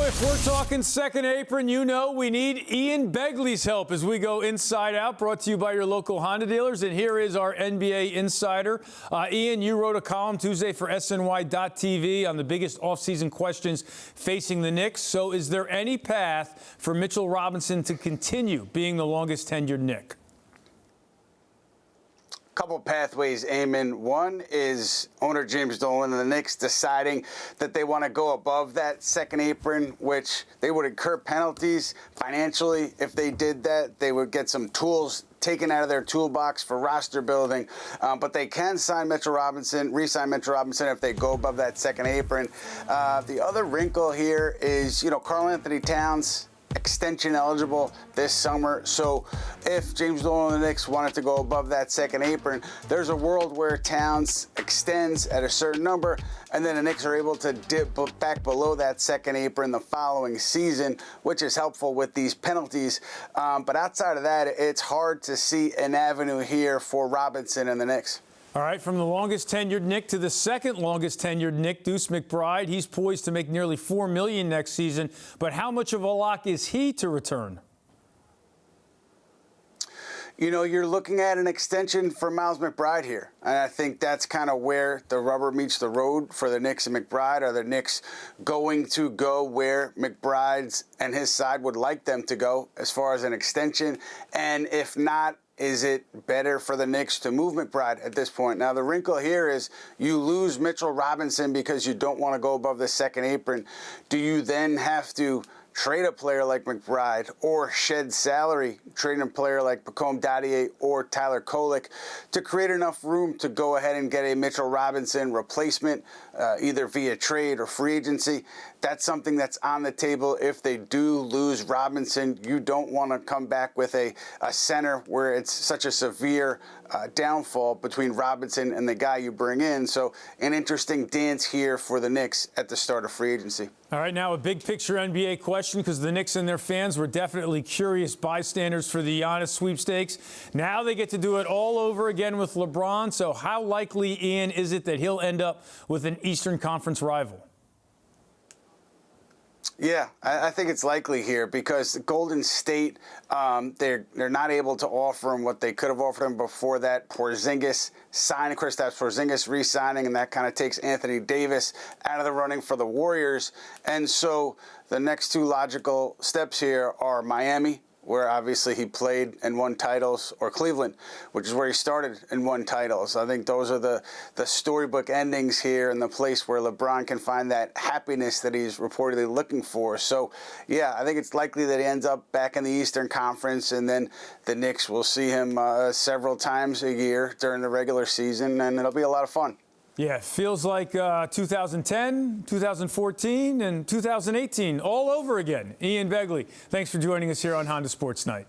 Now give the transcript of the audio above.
If we're talking second apron, you know we need Ian Begley's help as we go inside out, brought to you by your local Honda dealers. And here is our NBA insider. Ian, you wrote a column Tuesday for SNY.TV on the biggest offseason questions facing the Knicks. So is there any path for Mitchell Robinson to continue being the longest tenured Knick? Couple pathways, Eamon. One is owner James Dolan and the Knicks deciding that they want to go above that second apron, which they would incur penalties financially if they did that. They would get some tools taken out of their toolbox for roster building, but they can sign Mitchell Robinson, re-sign Mitchell Robinson if they go above that second apron. The other wrinkle here is, Karl Anthony Towns extension eligible this summer. So if James Dolan and the Knicks wanted to go above that second apron, there's a world where Towns extends at a certain number, and then the Knicks are able to dip back below that second apron the following season, which is helpful with these penalties. But outside of that, it's hard to see an avenue here for Robinson and the Knicks. All right, from the longest tenured Knick to the second longest tenured Knick, Deuce McBride. He's poised to make nearly $4 million next season. But how much of a lock is he to return? You're looking at an extension for Miles McBride here. And I think that's kind of where the rubber meets the road for the Knicks and McBride. Are the Knicks going to go where McBride's and his side would like them to go as far as an extension? And if not, is it better for the Knicks to move McBride at this point? Now, the wrinkle here is you lose Mitchell Robinson because you don't want to go above the second apron. Do you then have to trade a player like McBride or shed salary, trading a player like Pacome Dadier or Tyler Kolek to create enough room to go ahead and get a Mitchell Robinson replacement, either via trade or free agency? That's something that's on the table. If they do lose Robinson, you don't want to come back with a center where it's such a severe downfall between Robinson and the guy you bring in. So an interesting dance here for the Knicks at the start of free agency. All right, now a big picture NBA question, because the Knicks and their fans were definitely curious bystanders for the Giannis sweepstakes. Now they get to do it all over again with LeBron. So how likely, Ian, is it that he'll end up with an Eastern Conference rival? Yeah, I think it's likely here because Golden State, they're not able to offer him what they could have offered him before that Porzingis signing, Kristaps Porzingis re-signing, and that kind of takes Anthony Davis out of the running for the Warriors. And so the next two logical steps here are Miami, where obviously he played and won titles, or Cleveland, which is where he started and won titles. I think those are the storybook endings here and the place where LeBron can find that happiness that he's reportedly looking for. So, yeah, I think it's likely that he ends up back in the Eastern Conference, and then the Knicks will see him several times a year during the regular season, and it'll be a lot of fun. Yeah, feels like 2010, 2014, and 2018 all over again. Ian Begley, thanks for joining us here on Honda Sports Night.